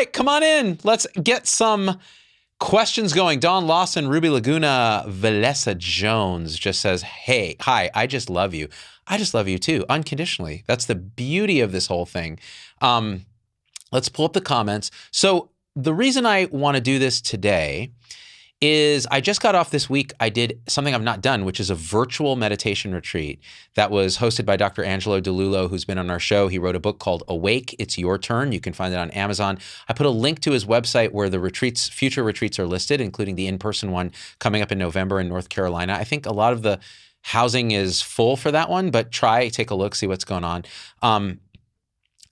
right, come on in. Let's get some questions going. Dawn Lawson, Ruby Laguna, Valessa Jones just says, hey, hi, I just love you. I just love you too, unconditionally. That's the beauty of this whole thing. Let's pull up the comments. So the reason I want to do this today is I just got off this week. I did something I've not done, which is a virtual meditation retreat that was hosted by Dr. Angelo DeLullo, who's been on our show. He wrote a book called Awake, It's Your Turn. You can find it on Amazon. I put a link to his website where the retreats, future retreats are listed, including the in-person one coming up in November in North Carolina. I think a lot of the housing is full for that one, but take a look, see what's going on.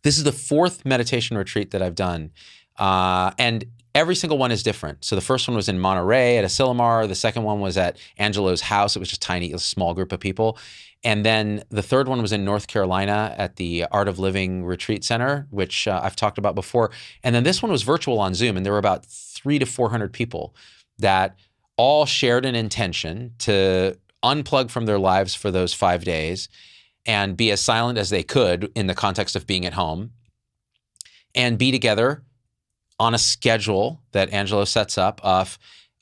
This is the 4th meditation retreat that I've done. And every single one is different. So the first one was in Monterey at Asilomar. The second one was at Angelo's house. It was just tiny, a small group of people. And then the third one was in North Carolina at the Art of Living Retreat Center, which I've talked about before. And then this one was virtual on Zoom. And there were about 300 to 400 people that all shared an intention to unplug from their lives for those 5 days and be as silent as they could in the context of being at home and be together on a schedule that Angelo sets up of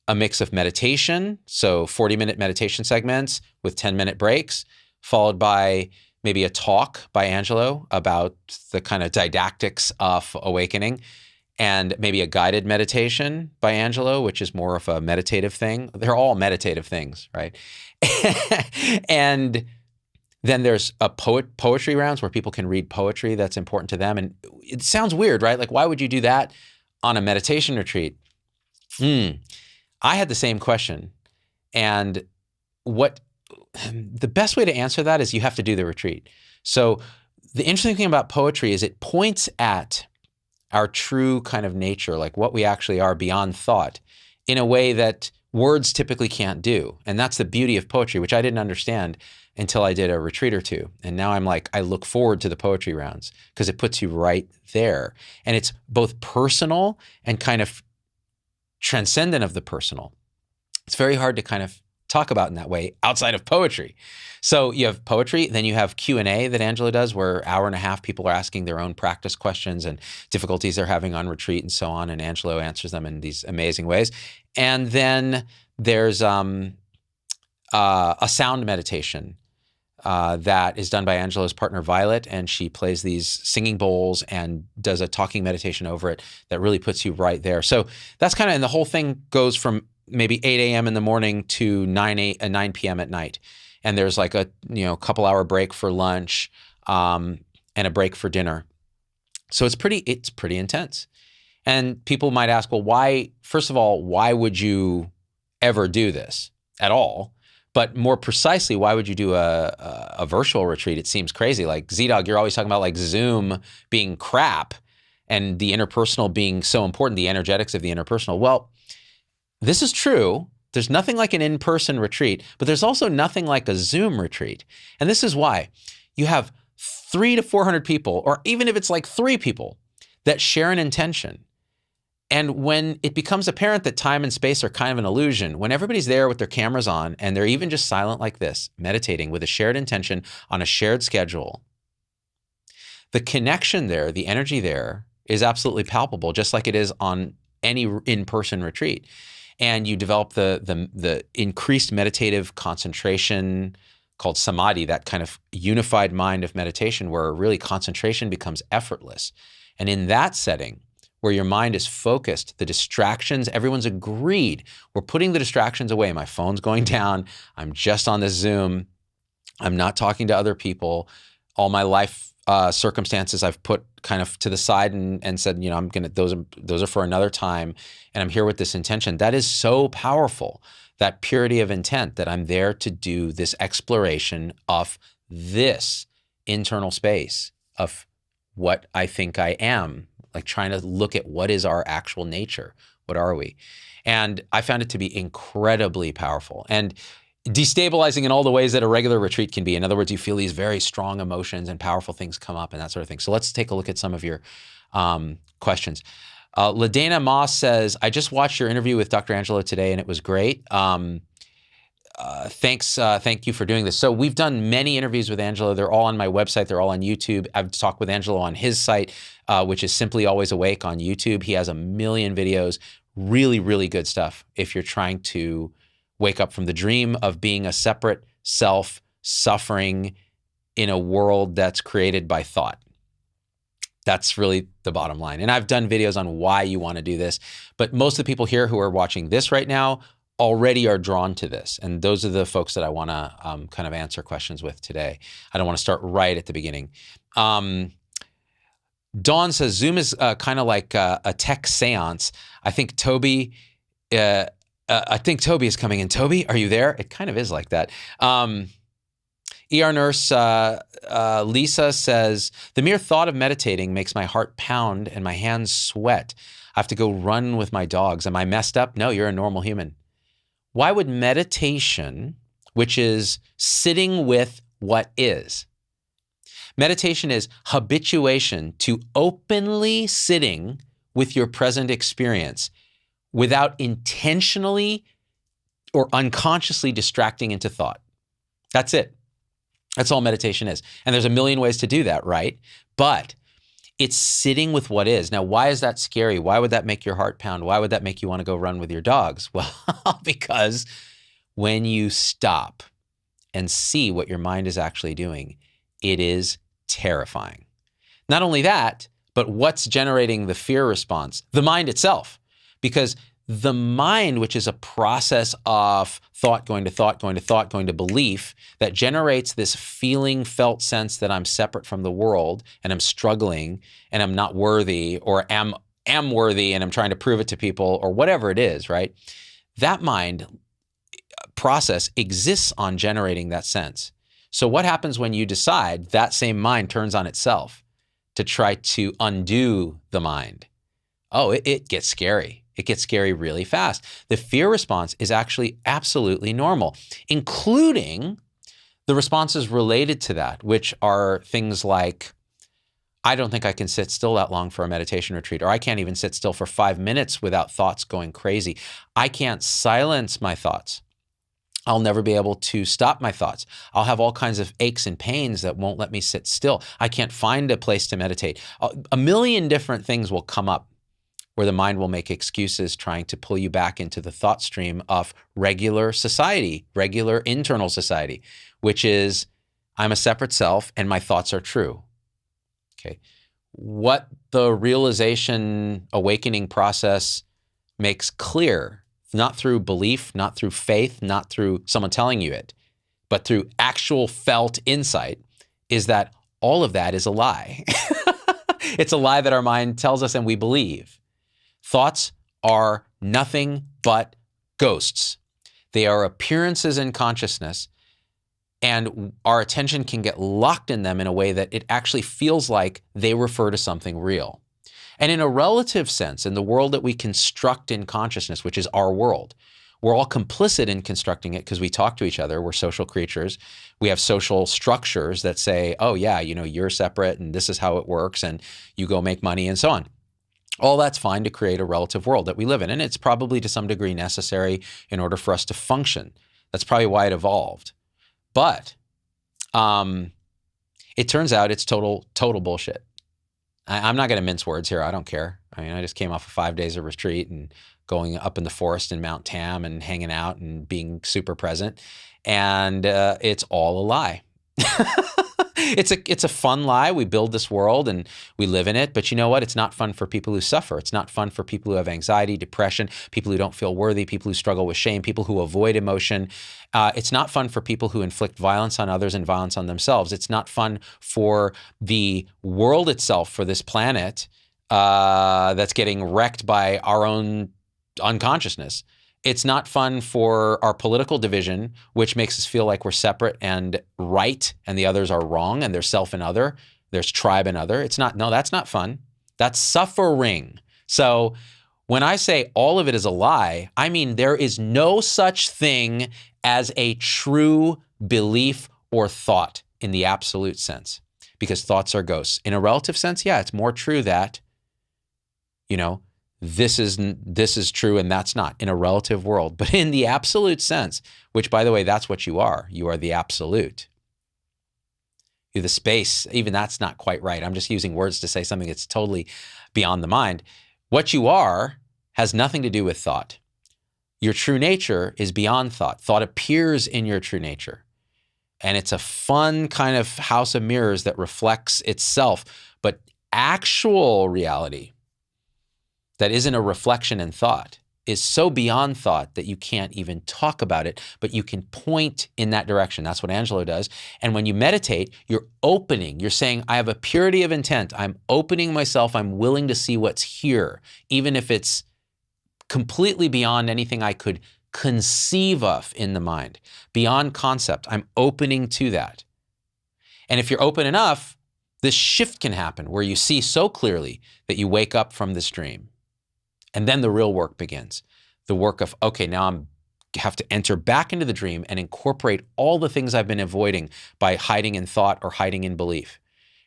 a mix of meditation, so 40-minute meditation segments with 10-minute breaks, followed by maybe a talk by Angelo about the kind of didactics of awakening, and maybe a guided meditation by Angelo, which is more of a meditative thing. They're all meditative things, right? And then there's a poetry rounds where people can read poetry that's important to them. And it sounds weird, right? Like, why would you do that on a meditation retreat? I had the same question. And the best way to answer that is you have to do the retreat. So the interesting thing about poetry is it points at our true kind of nature, like what we actually are beyond thought, in a way that words typically can't do. And that's the beauty of poetry, which I didn't understand until I did a retreat or two. And now I'm like, I look forward to the poetry rounds because it puts you right there. And it's both personal and kind of transcendent of the personal. It's very hard to kind of talk about in that way outside of poetry. So you have poetry, then you have Q&A that Angela does, where hour and a half people are asking their own practice questions and difficulties they're having on retreat and so on. And Angelo answers them in these amazing ways. And then there's a sound meditation that is done by Angelo's partner, Violet, and she plays these singing bowls and does a talking meditation over it that really puts you right there. So that's kind of, and the whole thing goes from maybe 8 a.m. in the morning to 9 p.m. at night. And there's like a couple hour break for lunch and a break for dinner. So it's pretty intense. And people might ask, well, why, first of all, why would you ever do this at all? But more precisely, why would you do a virtual retreat? It seems crazy. Like, Z-Dog, you're always talking about like Zoom being crap and the interpersonal being so important, the energetics of the interpersonal. Well, this is true. There's nothing like an in-person retreat, but there's also nothing like a Zoom retreat. And this is why. You have 300 to 400 people, or even if it's like 3 people, that share an intention. And when it becomes apparent that time and space are kind of an illusion, when everybody's there with their cameras on and they're even just silent like this, meditating with a shared intention on a shared schedule, the connection there, the energy there is absolutely palpable, just like it is on any in-person retreat. And you develop the increased meditative concentration called samadhi, that kind of unified mind of meditation where really concentration becomes effortless. And in that setting, where your mind is focused, the distractions, everyone's agreed, we're putting the distractions away. My phone's going down. I'm just on this Zoom. I'm not talking to other people. All my life circumstances I've put kind of to the side and said, I'm gonna, those are for another time. And I'm here with this intention. That is so powerful, that purity of intent, that I'm there to do this exploration of this internal space of what I think I am, like trying to look at what is our actual nature. What are we? And I found it to be incredibly powerful and destabilizing in all the ways that a regular retreat can be. In other words, you feel these very strong emotions and powerful things come up and that sort of thing. So let's take a look at some of your questions. LaDana Moss says, I just watched your interview with Dr. Angelo today and it was great. Thank you for doing this. So we've done many interviews with Angelo. They're all on my website. They're all on YouTube. I've talked with Angelo on his site, which is Simply Always Awake on YouTube. He has a million videos, really, really good stuff if you're trying to wake up from the dream of being a separate self suffering in a world that's created by thought. That's really the bottom line. And I've done videos on why you want to do this, but most of the people here who are watching this right now already are drawn to this. And those are the folks that I want to kind of answer questions with today. I don't want to start right at the beginning. Dawn says, Zoom is kind of like a tech seance. I think Toby is coming in. Toby, are you there? It kind of is like that. ER nurse Lisa says, the mere thought of meditating makes my heart pound and my hands sweat. I have to go run with my dogs. Am I messed up? No, you're a normal human. Why would meditation, which is sitting with what is, meditation is habituation to openly sitting with your present experience without intentionally or unconsciously distracting into thought. That's it. That's all meditation is. And there's a million ways to do that, right? But it's sitting with what is. Now, why is that scary? Why would that make your heart pound? Why would that make you want to go run with your dogs? Well, because when you stop and see what your mind is actually doing, it is terrifying. Not only that, but what's generating the fear response? The mind itself. Because the mind, which is a process of thought going to thought, going to thought, going to belief, that generates this feeling, felt sense that I'm separate from the world and I'm struggling and I'm not worthy, or am worthy and I'm trying to prove it to people, or whatever it is, right? That mind process exists on generating that sense. So what happens when you decide that same mind turns on itself to try to undo the mind? Oh, it gets scary. It gets scary really fast. The fear response is actually absolutely normal, including the responses related to that, which are things like, I don't think I can sit still that long for a meditation retreat, or I can't even sit still for 5 minutes without thoughts going crazy. I can't silence my thoughts. I'll never be able to stop my thoughts. I'll have all kinds of aches and pains that won't let me sit still. I can't find a place to meditate. A million different things will come up where the mind will make excuses trying to pull you back into the thought stream of regular society, regular internal society, which is, I'm a separate self and my thoughts are true. Okay. What the realization awakening process makes clear, not through belief, not through faith, not through someone telling you it, but through actual felt insight, is that all of that is a lie. It's a lie that our mind tells us and we believe. Thoughts are nothing but ghosts. They are appearances in consciousness, and our attention can get locked in them in a way that it actually feels like they refer to something real. And in a relative sense, in the world that we construct in consciousness, which is our world, we're all complicit in constructing it because we talk to each other. We're social creatures. We have social structures that say, oh yeah, you're separate and this is how it works and you go make money and so on. All that's fine to create a relative world that we live in. And it's probably to some degree necessary in order for us to function. That's probably why it evolved. But it turns out it's total bullshit. I'm not going to mince words here. I don't care. I mean, I just came off of 5 days of retreat and going up in the forest in Mount Tam and hanging out and being super present. And it's all a lie. It's a fun lie. We build this world and we live in it. But you know what? It's not fun for people who suffer. It's not fun for people who have anxiety, depression, people who don't feel worthy, people who struggle with shame, people who avoid emotion. It's not fun for people who inflict violence on others and violence on themselves. It's not fun for the world itself, for this planet that's getting wrecked by our own unconsciousness. It's not fun for our political division, which makes us feel like we're separate and right and the others are wrong, and there's self and other, there's tribe and other. No, that's not fun. That's suffering. So when I say all of it is a lie, I mean there is no such thing as a true belief or thought in the absolute sense, because thoughts are ghosts. In a relative sense, yeah, it's more true that, this is true and that's not, in a relative world. But in the absolute sense, which, by the way, that's what you are. You are the absolute. You're the space. Even that's not quite right. I'm just using words to say something that's totally beyond the mind. What you are has nothing to do with thought. Your true nature is beyond thought. Thought appears in your true nature. And it's a fun kind of house of mirrors that reflects itself. But actual reality that isn't a reflection in thought is so beyond thought that you can't even talk about it, but you can point in that direction. That's what Angelo does. And when you meditate, you're opening. You're saying, I have a purity of intent. I'm opening myself. I'm willing to see what's here, even if it's completely beyond anything I could conceive of in the mind, beyond concept. I'm opening to that. And if you're open enough, this shift can happen where you see so clearly that you wake up from this dream. And then the real work begins. The work of, okay, now I have to enter back into the dream and incorporate all the things I've been avoiding by hiding in thought or hiding in belief.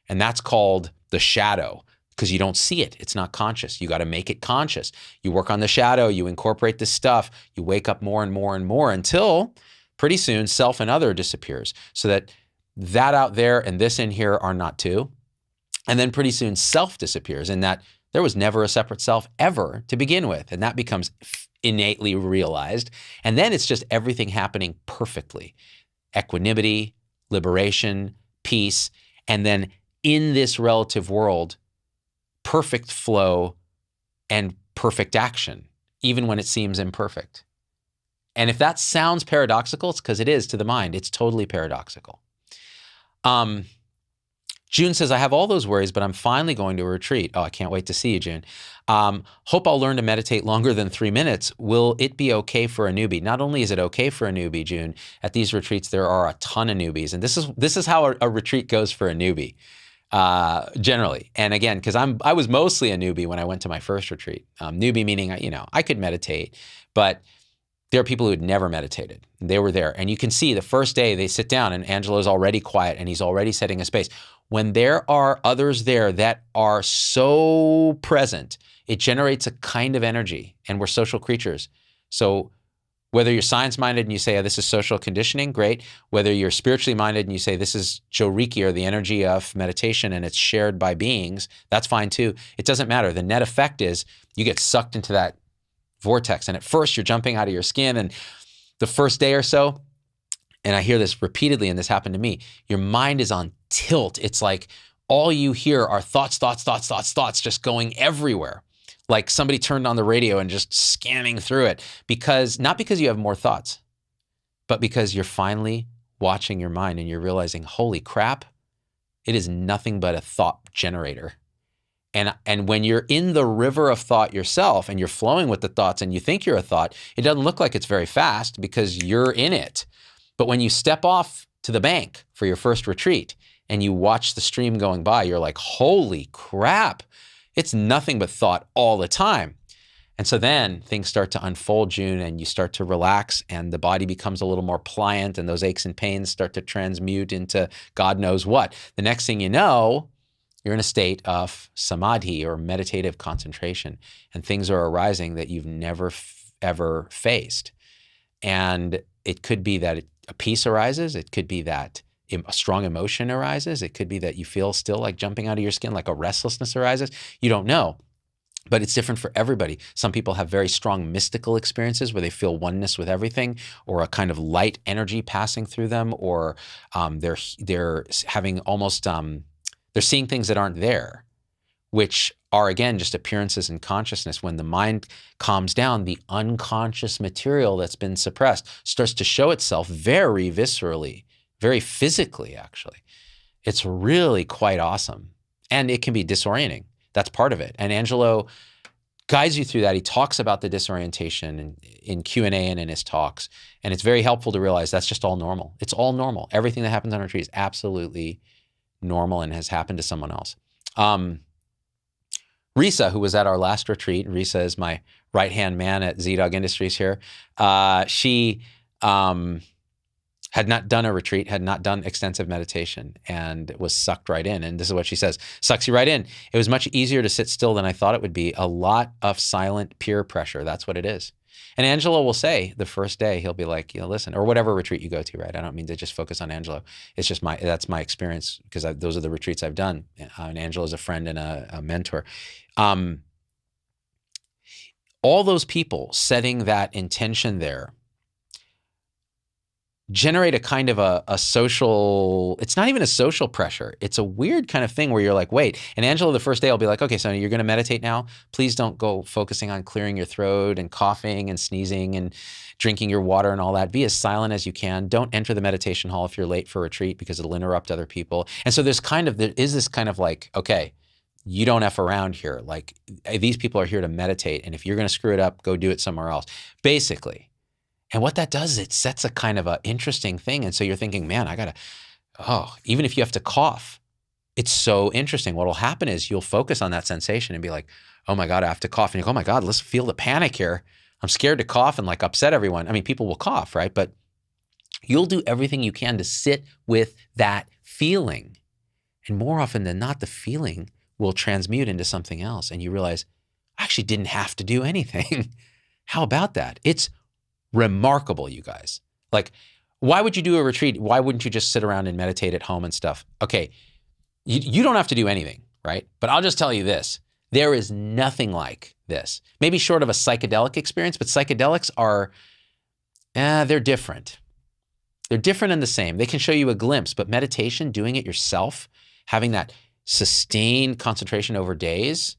And that's called the shadow, because you don't see it. It's not conscious. You got to make it conscious. You work on the shadow, you incorporate this stuff, you wake up more and more and more until pretty soon self and other disappears, so that out there and this in here are not two. And then pretty soon self disappears, in that there was never a separate self ever to begin with. And that becomes innately realized. And then it's just everything happening perfectly. Equanimity, liberation, peace, and then in this relative world, perfect flow and perfect action, even when it seems imperfect. And if that sounds paradoxical, it's because it is to the mind. It's totally paradoxical. June says, I have all those worries, but I'm finally going to a retreat. Oh, I can't wait to see you, June. Hope I'll learn to meditate longer than 3 minutes. Will it be okay for a newbie? Not only is it okay for a newbie, June, at these retreats, there are a ton of newbies. And this is how a retreat goes for a newbie, generally. And again, because I was mostly a newbie when I went to my first retreat. Newbie meaning, I could meditate, but there are people who had never meditated. They were there. And you can see the first day they sit down and Angelo's already quiet and he's already setting a space. When there are others there that are so present, it generates a kind of energy, and we're social creatures. So whether you're science-minded and you say, oh, this is social conditioning, great. Whether you're spiritually minded and you say, this is Joriki, or the energy of meditation, and it's shared by beings, that's fine too. It doesn't matter. The net effect is you get sucked into that vortex. And at first you're jumping out of your skin, and the first day or so, and I hear this repeatedly, and this happened to me, your mind is on tilt. It's like all you hear are thoughts, thoughts, thoughts, thoughts, thoughts, just going everywhere. Like somebody turned on the radio and just scanning through it, not because you have more thoughts, but because you're finally watching your mind and you're realizing, holy crap, it is nothing but a thought generator. And when you're in the river of thought yourself and you're flowing with the thoughts and you think you're a thought, it doesn't look like it's very fast because you're in it. But when you step off to the bank for your first retreat and you watch the stream going by, you're like, holy crap, it's nothing but thought all the time. And so then things start to unfold, June, and you start to relax and the body becomes a little more pliant and those aches and pains start to transmute into God knows what. The next thing you know, you're in a state of samadhi, or meditative concentration, and things are arising that you've never ever faced. And it could be that a peace arises. It could be that a strong emotion arises. It could be that you feel still like jumping out of your skin, like a restlessness arises. You don't know, but it's different for everybody. Some people have very strong mystical experiences where they feel oneness with everything, or a kind of light energy passing through them, or they're having almost, they're seeing things that aren't there, which are, again, just appearances in consciousness. When the mind calms down, the unconscious material that's been suppressed starts to show itself very viscerally, very physically, actually. It's really quite awesome. And it can be disorienting. That's part of it. And Angelo guides you through that. He talks about the disorientation in Q&A and in his talks. And it's very helpful to realize that's just all normal. It's all normal. Everything that happens on retreat is absolutely normal and has happened to someone else. Risa, who was at our last retreat, Risa is my right-hand man at Z-Dog Industries here. She had not done a retreat, had not done extensive meditation, and was sucked right in. And this is what she says, sucks you right in. It was much easier to sit still than I thought it would be. A lot of silent peer pressure. That's what it is. And Angelo will say the first day, he'll be like, listen, or whatever retreat you go to, right? I don't mean to just focus on Angelo. It's just that's my experience, because those are the retreats I've done. And Angelo is a friend and a mentor. All those people setting that intention there generate a kind of a social, it's not even a social pressure. It's a weird kind of thing where you're like, wait, and Angela the first day will be like, okay, so you're going to meditate now. Please don't go focusing on clearing your throat and coughing and sneezing and drinking your water and all that. Be as silent as you can. Don't enter the meditation hall if you're late for a retreat, because it'll interrupt other people. And so there is this kind of like, okay, you don't F around here. Like, these people are here to meditate. And if you're going to screw it up, go do it somewhere else, basically. And what that does is it sets a kind of an interesting thing. And so you're thinking, man, even if you have to cough, it's so interesting. What will happen is you'll focus on that sensation and be like, oh my God, I have to cough. And you go, oh my God, let's feel the panic here. I'm scared to cough and like upset everyone. I mean, people will cough, right? But you'll do everything you can to sit with that feeling. And more often than not, the feeling will transmute into something else. And you realize, I actually didn't have to do anything. How about that? It's remarkable, you guys. Like, why would you do a retreat? Why wouldn't you just sit around and meditate at home and stuff? Okay, you don't have to do anything, right? But I'll just tell you this. There is nothing like this. Maybe short of a psychedelic experience, but psychedelics are, they're different. They're different and the same. They can show you a glimpse, but meditation, doing it yourself, having that sustained concentration over days,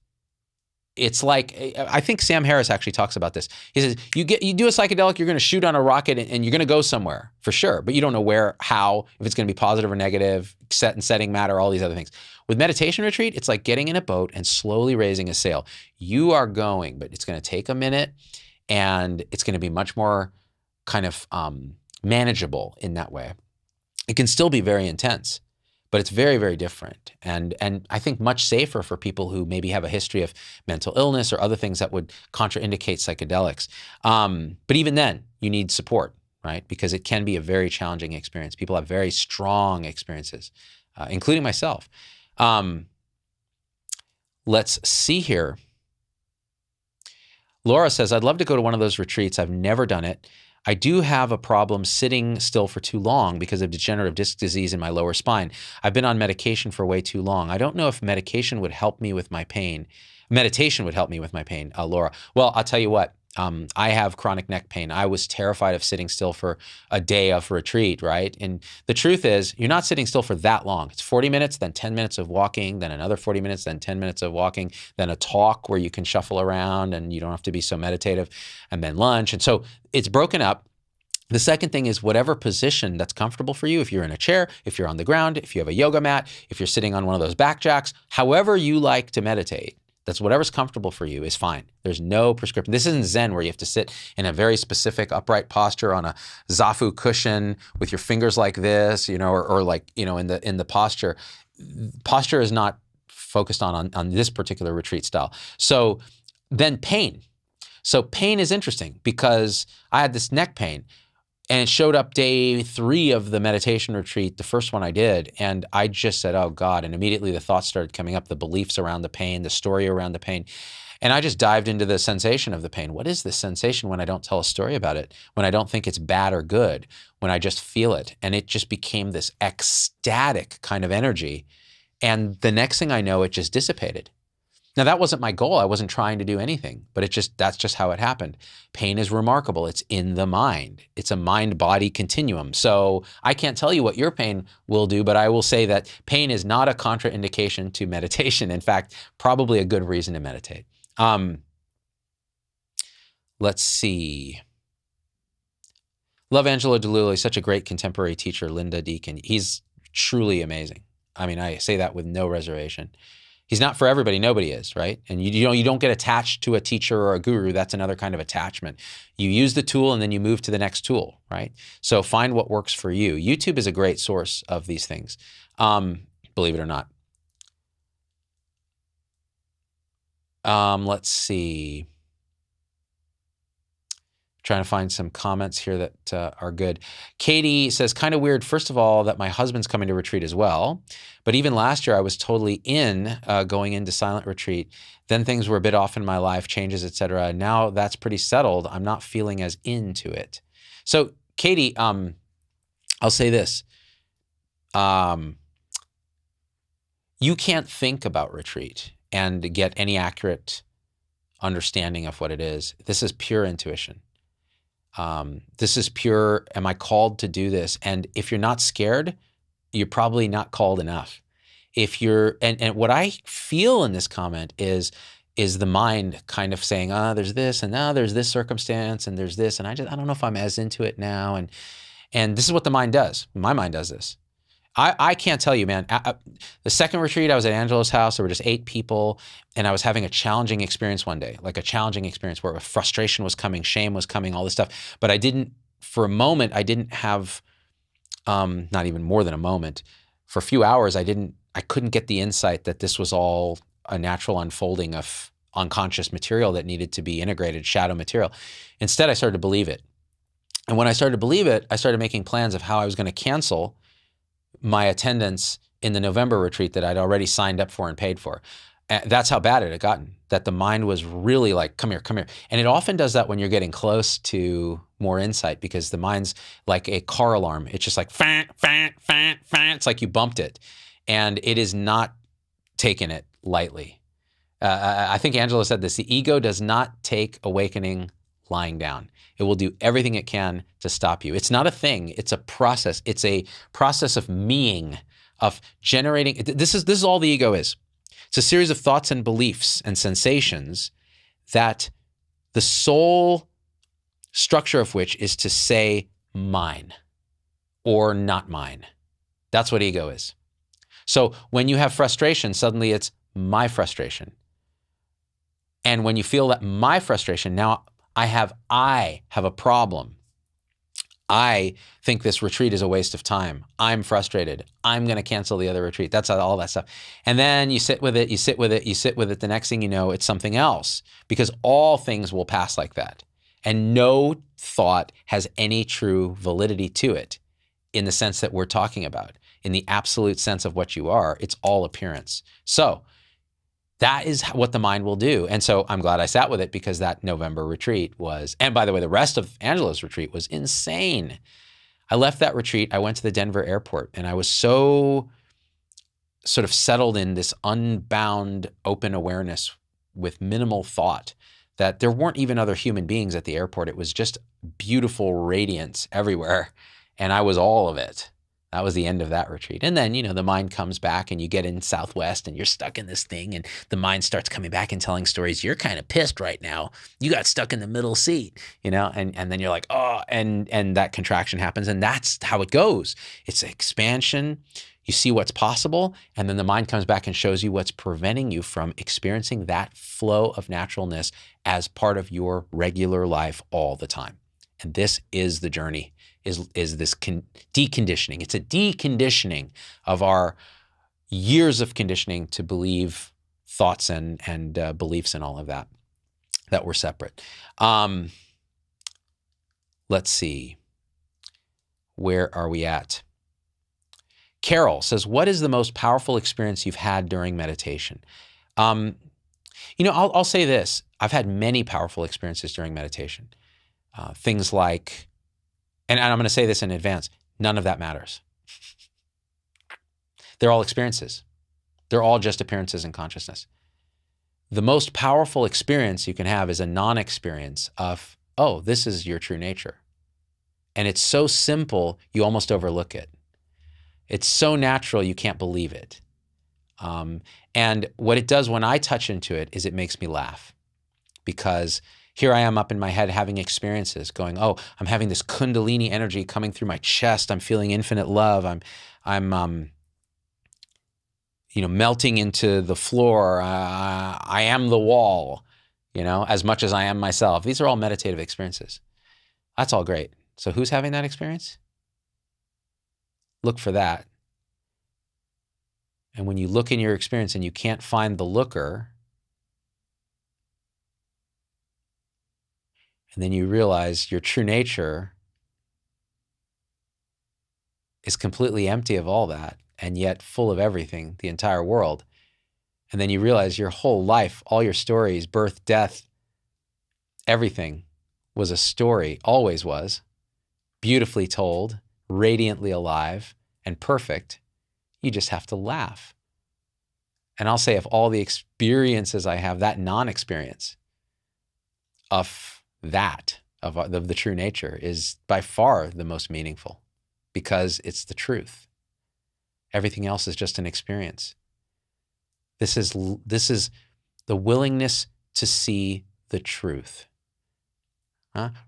it's like, I think Sam Harris actually talks about this. He says, you do a psychedelic, you're going to shoot on a rocket and you're going to go somewhere for sure, but you don't know where, how, if it's going to be positive or negative, set and setting matter, all these other things. With meditation retreat, it's like getting in a boat and slowly raising a sail. You are going, but it's going to take a minute, and it's going to be much more kind of manageable in that way. It can still be very intense, but it's very, very different. And I think much safer for people who maybe have a history of mental illness or other things that would contraindicate psychedelics. But even then, you need support, right? Because it can be a very challenging experience. People have very strong experiences, including myself. Let's see here. Laura says, I'd love to go to one of those retreats. I've never done it. I do have a problem sitting still for too long because of degenerative disc disease in my lower spine. I've been on medication for way too long. I don't know if medication would help me with my pain. Meditation would help me with my pain, Laura. Well, I'll tell you what. I have chronic neck pain. I was terrified of sitting still for a day of retreat, right? And the truth is, you're not sitting still for that long. It's 40 minutes, then 10 minutes of walking, then another 40 minutes, then 10 minutes of walking, then a talk where you can shuffle around and you don't have to be so meditative, and then lunch. And so it's broken up. The second thing is whatever position that's comfortable for you. If you're in a chair, if you're on the ground, if you have a yoga mat, if you're sitting on one of those back jacks, however you like to meditate, that's whatever's comfortable for you is fine. There's no prescription. This isn't Zen where you have to sit in a very specific upright posture on a zafu cushion with your fingers like this, or like, in the posture. Posture is not focused on this particular retreat style. So then pain. So pain is interesting because I had this neck pain. And it showed up day 3 of the meditation retreat, the first one I did. And I just said, oh God. And immediately the thoughts started coming up, the beliefs around the pain, the story around the pain. And I just dived into the sensation of the pain. What is this sensation when I don't tell a story about it? When I don't think it's bad or good? When I just feel it? And it just became this ecstatic kind of energy. And the next thing I know, it just dissipated. Now, that wasn't my goal. I wasn't trying to do anything, but that's just how it happened. Pain is remarkable. It's in the mind. It's a mind-body continuum. So I can't tell you what your pain will do, but I will say that pain is not a contraindication to meditation. In fact, probably a good reason to meditate. Let's see. Love Angelo DeLullo. He's such a great contemporary teacher, Linda Deacon. He's truly amazing. I mean, I say that with no reservation. He's not for everybody. Nobody is, right? And you don't get attached to a teacher or a guru. That's another kind of attachment. You use the tool and then you move to the next tool, right? So find what works for you. YouTube is a great source of these things, believe it or not. Let's see. Trying to find some comments here that are good. Katie says, kind of weird, first of all, that my husband's coming to retreat as well. But even last year, I was totally going into silent retreat. Then things were a bit off in my life, changes, etc. Now that's pretty settled. I'm not feeling as into it. So, Katie, I'll say this. You can't think about retreat and get any accurate understanding of what it is. This is pure intuition. This is pure, am I called to do this? And if you're not scared, you're probably not called enough. If you're, and what I feel in this comment is the mind kind of saying, there's this, and now there's this circumstance, and there's this, and I don't know if I'm as into it now. And this is what the mind does. My mind does this. I can't tell you, man. The second retreat, I was at Angela's house. There were just 8 people, and I was having a challenging experience one day, like a challenging experience where frustration was coming, shame was coming, all this stuff. But I didn't, for a moment, I didn't have, not even more than a moment. For a few hours, I couldn't get the insight that this was all a natural unfolding of unconscious material that needed to be integrated, shadow material. Instead, I started to believe it. And when I started to believe it, I started making plans of how I was going to cancel my attendance in the November retreat that I'd already signed up for and paid for. That's how bad it had gotten, that the mind was really like, come here, come here. And it often does that when you're getting close to more insight, because the mind's like a car alarm. It's just like, fan, fan, fan, fan. It's like you bumped it. And it is not taking it lightly. I think Angela said this, the ego does not take awakening lying down. It will do everything it can to stop you. It's not a thing, it's a process. It's a process of meing, of generating. This is all the ego is. It's a series of thoughts and beliefs and sensations that the sole structure of which is to say mine or not mine. That's what ego is. So when you have frustration, suddenly it's my frustration. And when you feel that my frustration, now I have a problem. I think this retreat is a waste of time. I'm frustrated. I'm going to cancel the other retreat. That's all that stuff. And then you sit with it, you sit with it, you sit with it. The next thing you know, it's something else, because all things will pass like that. And no thought has any true validity to it in the sense that we're talking about. In the absolute sense of what you are, it's all appearance. So that is what the mind will do. And so I'm glad I sat with it, because that November retreat was, and by the way, the rest of Angela's retreat was insane. I left that retreat, I went to the Denver airport, and I was so sort of settled in this unbound open awareness with minimal thought that there weren't even other human beings at the airport. It was just beautiful radiance everywhere. And I was all of it. That was the end of that retreat. And then, the mind comes back and you get in Southwest and you're stuck in this thing, and the mind starts coming back and telling stories. You're kind of pissed right now. You got stuck in the middle seat, and then you're like, oh, and that contraction happens, and that's how it goes. It's expansion. You see what's possible, and then the mind comes back and shows you what's preventing you from experiencing that flow of naturalness as part of your regular life all the time. And this is the journey. Is this deconditioning. It's a deconditioning of our years of conditioning to believe thoughts and beliefs and all of that were separate. Let's see. Where are we at? Carol says, what is the most powerful experience you've had during meditation? I'll say this. I've had many powerful experiences during meditation. Things like, and I'm going to say this in advance, none of that matters. They're all experiences. They're all just appearances in consciousness. The most powerful experience you can have is a non-experience of, oh, this is your true nature. And it's so simple, you almost overlook it. It's so natural, you can't believe it. And what it does when I touch into it is it makes me laugh, because here I am up in my head having experiences going, oh, I'm having this kundalini energy coming through my chest. I'm feeling infinite love. I'm melting into the floor. I am the wall, as much as I am myself. These are all meditative experiences. That's all great. So who's having that experience? Look for that. And when you look in your experience and you can't find the looker, And then you realize your true nature is completely empty of all that and yet full of everything, the entire world. And then you realize your whole life, all your stories, birth, death, everything was a story, always was, beautifully told, radiantly alive, and perfect. You just have to laugh. And I'll say, of all the experiences I have, that non-experience of that, of the true nature, is by far the most meaningful because it's the truth. Everything else is just an experience. This is the willingness to see the truth.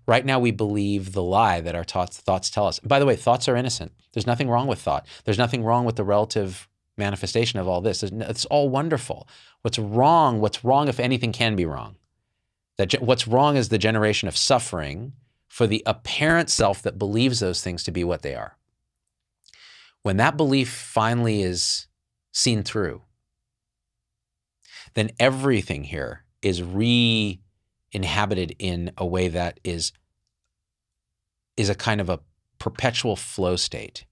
Right now we believe the lie that our thoughts tell us. By the way, thoughts are innocent. There's nothing wrong with thought. There's nothing wrong with the relative manifestation of all this. It's all wonderful. What's wrong, if anything can be wrong? What's wrong is the generation of suffering for the apparent self that believes those things to be what they are. When that belief finally is seen through, then everything here is re-inhabited in a way that is a kind of a perpetual flow state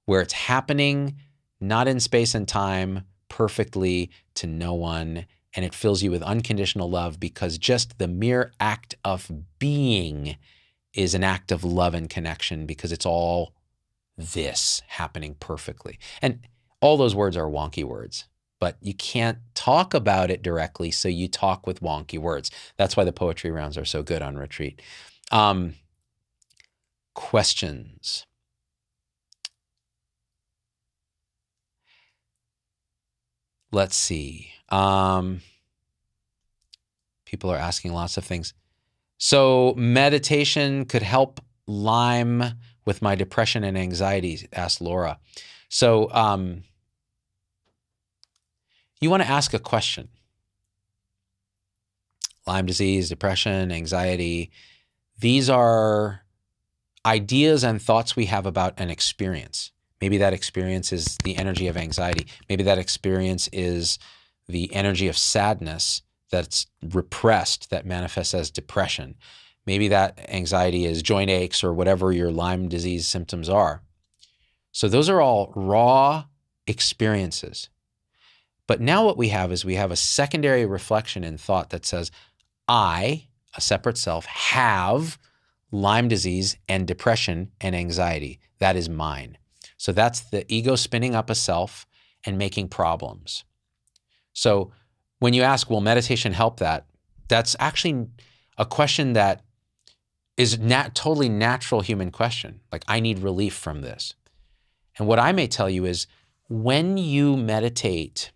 where it's happening not in space and time perfectly to no one, and it fills you with unconditional love because just the mere act of being is an act of love and connection because it's all this happening perfectly. And all those words are wonky words, but you can't talk about it directly, so you talk with wonky words. That's why the poetry rounds are so good on retreat. Questions? Let's see. People are asking lots of things. So meditation could help Lyme with my depression and anxiety, asked Laura. So you want to ask a question. Lyme disease, depression, anxiety. These are ideas and thoughts we have about an experience. Maybe that experience is the energy of anxiety. Maybe that experience is the energy of sadness that's repressed that manifests as depression. Maybe that anxiety is joint aches or whatever your Lyme disease symptoms are. So those are all raw experiences. But now what we have is we have a secondary reflection in thought that says, I, a separate self, have Lyme disease and depression and anxiety. That is mine. So that's the ego spinning up a self and making problems. So when you ask, will meditation help that? That's actually a question that is totally natural human question. Like, I need relief from this. And what I may tell you is when you meditate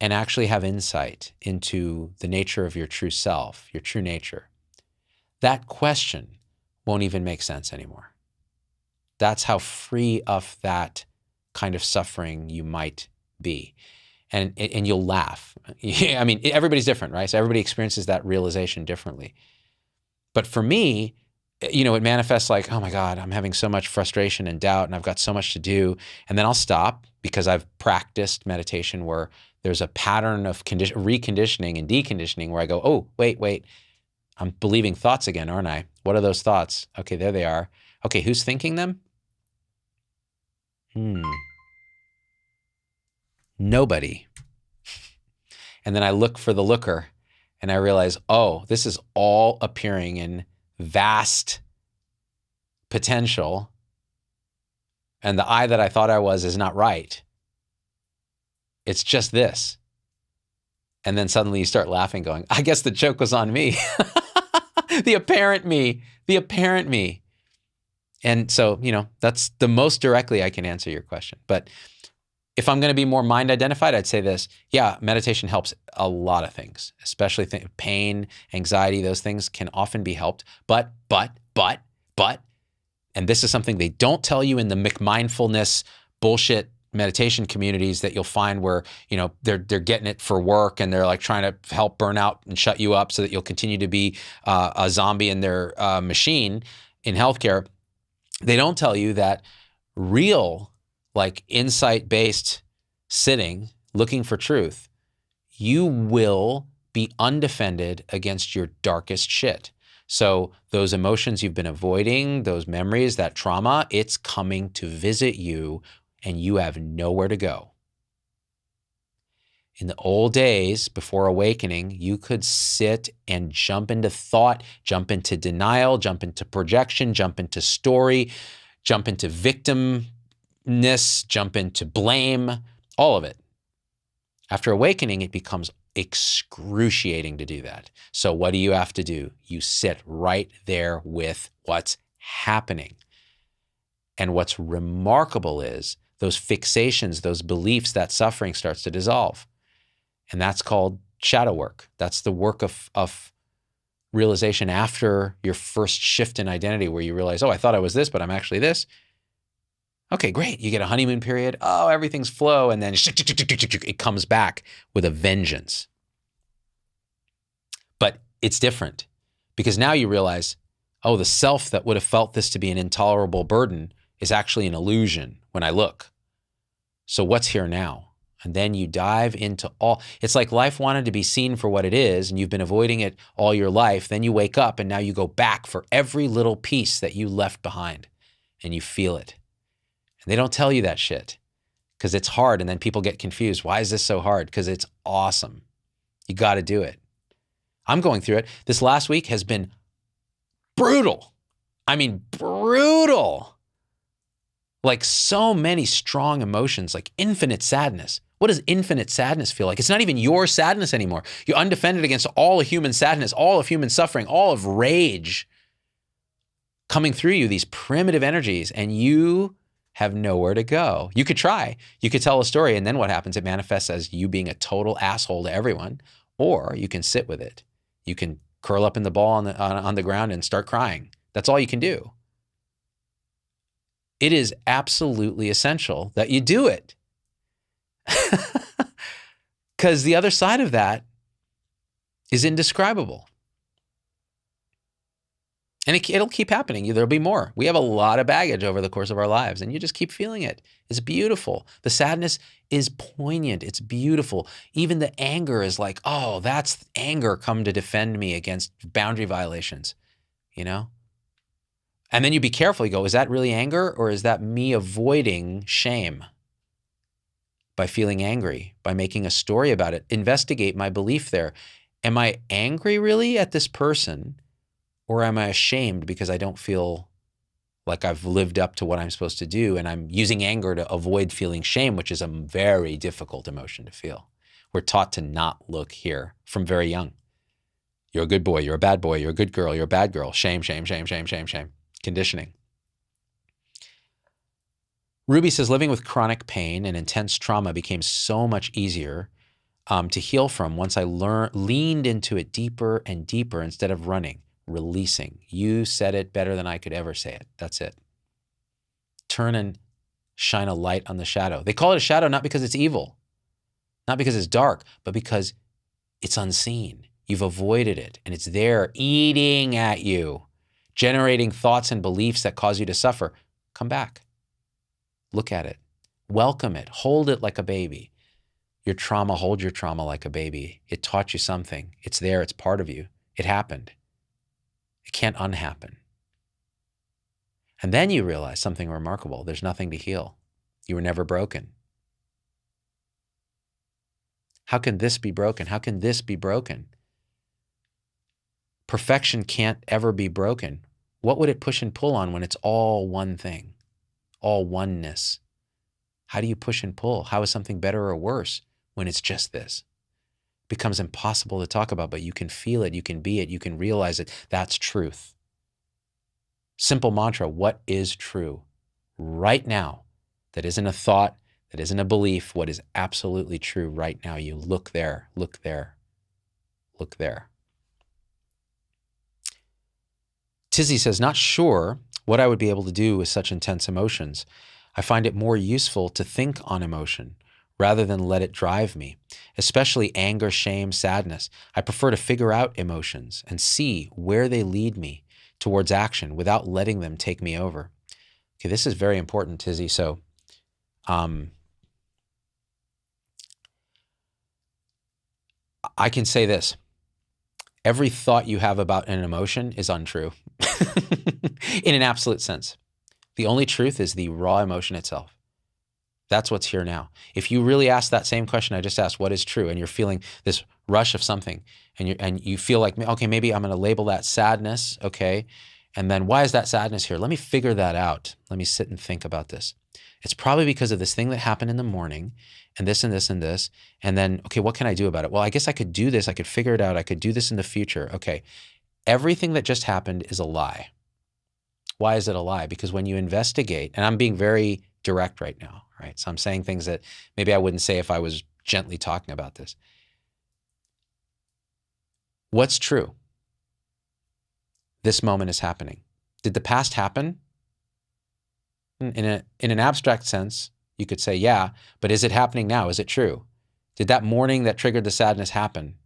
and actually have insight into the nature of your true self, your true nature, that question won't even make sense anymore. That's how free of that kind of suffering you might be. And you'll laugh. I mean, everybody's different, right? So everybody experiences that realization differently. But for me, you know, it manifests like, oh my God, I'm having so much frustration and doubt and I've got so much to do. And then I'll stop because I've practiced meditation where there's a pattern of reconditioning and deconditioning where I go, oh, wait, I'm believing thoughts again, aren't I? What are those thoughts? Okay, there they are. Okay, who's thinking them? Nobody. And then I look for the looker and I realize, oh, this is all appearing in vast potential. And the I that I thought I was is not right. It's just this. And then suddenly you start laughing going, I guess the joke was on me. The apparent me. And so, you know, that's the most directly I can answer your question. But if I'm going to be more mind identified, I'd say this. Yeah, meditation helps a lot of things, especially pain, anxiety, those things can often be helped. But, and this is something they don't tell you in the McMindfulness bullshit meditation communities that you'll find where, you know, they're getting it for work and they're like trying to help burn out and shut you up so that you'll continue to be a zombie in their machine in healthcare. They don't tell you that real, like insight-based sitting, looking for truth, you will be undefended against your darkest shit. So those emotions you've been avoiding, those memories, that trauma, it's coming to visit you and you have nowhere to go. In the old days, before awakening, you could sit and jump into thought, jump into denial, jump into projection, jump into story, jump into victimness, jump into blame, all of it. After awakening, it becomes excruciating to do that. So what do you have to do? You sit right there with what's happening. And what's remarkable is those fixations, those beliefs, that suffering starts to dissolve. And that's called shadow work. That's the work of realization after your first shift in identity where you realize, oh, I thought I was this, but I'm actually this. Okay, great. You get a honeymoon period. Oh, everything's flow. And then it comes back with a vengeance. But it's different because now you realize, oh, the self that would have felt this to be an intolerable burden is actually an illusion when I look. So what's here now? And then you dive into all, it's like life wanted to be seen for what it is and you've been avoiding it all your life. Then you wake up and now you go back for every little piece that you left behind and you feel it. And they don't tell you that shit because it's hard. And then people get confused. Why is this so hard? Because it's awesome. You got to do it. I'm going through it. This last week has been brutal. I mean, brutal. Like so many strong emotions, like infinite sadness. What does infinite sadness feel like? It's not even your sadness anymore. You're undefended against all of human sadness, all of human suffering, all of rage coming through you, these primitive energies, and you have nowhere to go. You could try. You could tell a story, and then what happens? It manifests as you being a total asshole to everyone, or you can sit with it. You can curl up in the ball on the ground and start crying. That's all you can do. It is absolutely essential that you do it. Because the other side of that is indescribable. And it'll keep happening. There'll be more. We have a lot of baggage over the course of our lives, and you just keep feeling it. It's beautiful. The sadness is poignant. It's beautiful. Even the anger is like, oh, that's anger come to defend me against boundary violations, you know? And then you be careful. You go, is that really anger, or is that me avoiding shame? By feeling angry, by making a story about it. Investigate my belief there. Am I angry really at this person, or am I ashamed because I don't feel like I've lived up to what I'm supposed to do, and I'm using anger to avoid feeling shame, which is a very difficult emotion to feel. We're taught to not look here from very young. You're a good boy, you're a bad boy, you're a good girl, you're a bad girl. Shame, shame, shame, shame, shame, shame. Conditioning. Ruby says, living with chronic pain and intense trauma became so much easier to heal from once I leaned into it deeper and deeper instead of running, releasing. You said it better than I could ever say it. That's it. Turn and shine a light on the shadow. They call it a shadow not because it's evil, not because it's dark, but because it's unseen. You've avoided it, and it's there eating at you, generating thoughts and beliefs that cause you to suffer. Come back. Look at it. Welcome it. Hold it like a baby. Your trauma, hold your trauma like a baby. It taught you something. It's there. It's part of you. It happened. It can't unhappen. And then you realize something remarkable. There's nothing to heal. You were never broken. How can this be broken? How can this be broken? Perfection can't ever be broken. What would it push and pull on when it's all one thing? All oneness. How do you push and pull? How is something better or worse when it's just this? It becomes impossible to talk about, but you can feel it, you can be it, you can realize it. That's truth. Simple mantra, what is true? Right now, that isn't a thought, that isn't a belief, what is absolutely true right now? You look there, look there, look there. Tizzy says, not sure what I would be able to do with such intense emotions. I find it more useful to think on emotion rather than let it drive me, especially anger, shame, sadness. I prefer to figure out emotions and see where they lead me towards action without letting them take me over. Okay, this is very important, Tizzy. So I can say this. every thought you have about an emotion is untrue in an absolute sense. The only truth is the raw emotion itself. That's what's here now. If you really ask that same question I just asked, what is true, and you're feeling this rush of something, and you feel like, okay, maybe I'm going to label that sadness, okay, and then why is that sadness here? Let me figure that out. Let me sit and think about this. It's probably because of this thing that happened in the morning, and this and this and this, and then, okay, what can I do about it? Well, I guess I could do this. I could figure it out. I could do this in the future. Okay, everything that just happened is a lie. Why is it a lie? Because when you investigate, and I'm being very direct right now, right? So I'm saying things that maybe I wouldn't say if I was gently talking about this. What's true? This moment is happening. Did the past happen? In an abstract sense, you could say, yeah, but is it happening now? Is it true? Did that morning that triggered the sadness happen?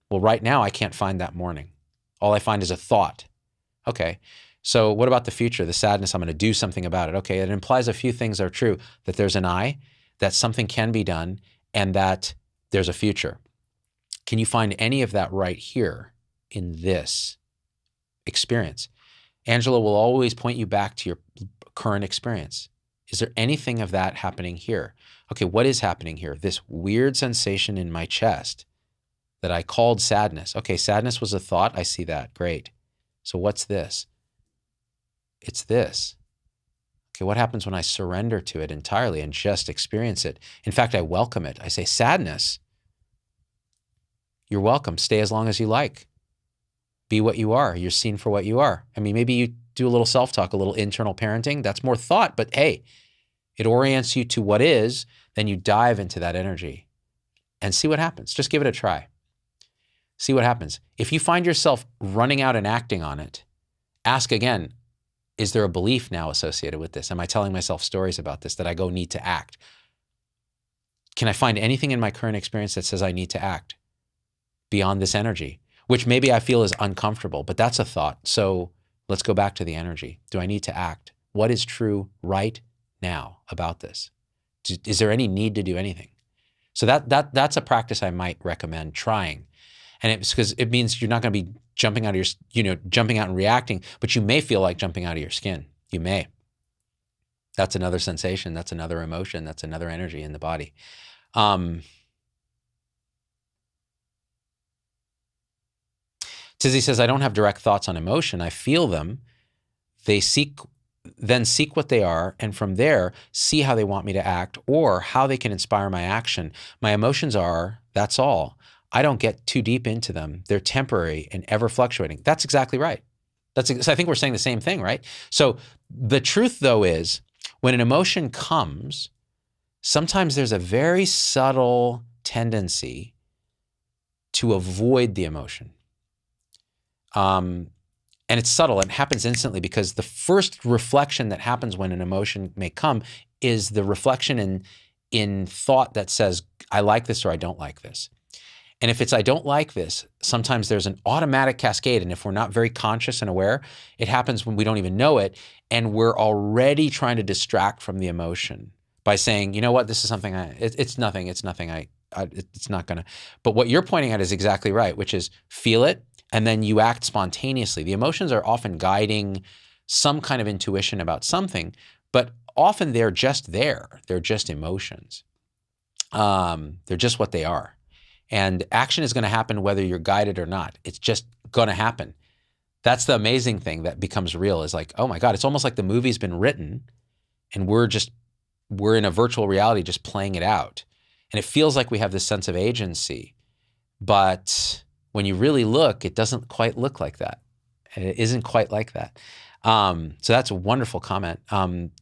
Well, right now I can't find that morning. All I find is a thought. Okay. So what about the future, the sadness? I'm going to do something about it. Okay, it implies a few things are true, that there's an I, that something can be done, and that there's a future. Can you find any of that right here in this experience? Angela will always point you back to your current experience. Is there anything of that happening here? Okay, what is happening here? This weird sensation in my chest that I called sadness. Okay, sadness was a thought. I see that. Great. So what's this? It's this. Okay, what happens when I surrender to it entirely and just experience it? In fact, I welcome it. I say, sadness, you're welcome. Stay as long as you like. Be what you are. You're seen for what you are. I mean, maybe you do a little self-talk, a little internal parenting. That's more thought, but hey, it orients you to what is, then you dive into that energy and see what happens. Just give it a try. See what happens. If you find yourself running out and acting on it, ask again, is there a belief now associated with this? Am I telling myself stories about this that I go need to act? Can I find anything in my current experience that says I need to act beyond this energy, which maybe I feel is uncomfortable, but that's a thought. So let's go back to the energy. Do I need to act? What is true right now about this? Is there any need to do anything? So that's a practice I might recommend trying. And it's because it means you're not going to be jumping out of your, jumping out and reacting, but you may feel like jumping out of your skin. You may. That's another sensation. That's another emotion. That's another energy in the body. Tizzy says, I don't have direct thoughts on emotion. I feel them. They then seek what they are, and from there, see how they want me to act or how they can inspire my action. My emotions are, that's all. I don't get too deep into them. They're temporary and ever fluctuating. That's exactly right. So I think we're saying the same thing, right? So the truth, though, is when an emotion comes, sometimes there's a very subtle tendency to avoid the emotion. And it's subtle and it happens instantly because the first reflection that happens when an emotion may come is the reflection in thought that says, I like this or I don't like this. And if it's I don't like this, sometimes there's an automatic cascade. And if we're not very conscious and aware, it happens when we don't even know it. And we're already trying to distract from the emotion by saying, you know what, this is something, it's nothing, it's not gonna. But what you're pointing at is exactly right, which is feel it and then you act spontaneously. The emotions are often guiding some kind of intuition about something, but often they're just there. They're just emotions. They're just what they are. And action is going to happen whether you're guided or not. It's just going to happen. That's the amazing thing that becomes real is like, oh my God, it's almost like the movie's been written and we're in a virtual reality just playing it out. And it feels like we have this sense of agency. But when you really look, it doesn't quite look like that. It isn't quite like that. So that's a wonderful comment.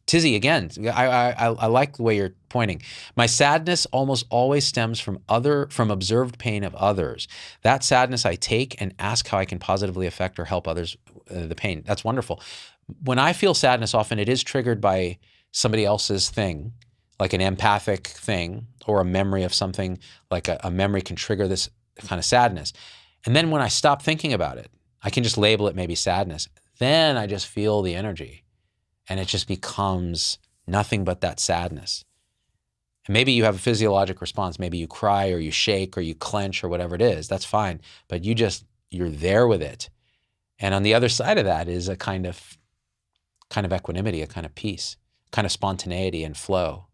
Tizzy, again, I like the way you're pointing. My sadness almost always stems from observed pain of others. That sadness I take and ask how I can positively affect or help others, the pain. That's wonderful. When I feel sadness, often it is triggered by somebody else's thing, like an empathic thing or a memory of something, like a memory can trigger this kind of sadness. And then when I stop thinking about it, I can just label it maybe sadness. Then I just feel the energy and it just becomes nothing but that sadness. And maybe you have a physiologic response. Maybe you cry or you shake or you clench or whatever it is. That's fine. But you're there with it. And on the other side of that is a kind of equanimity, a kind of peace, kind of spontaneity and flow.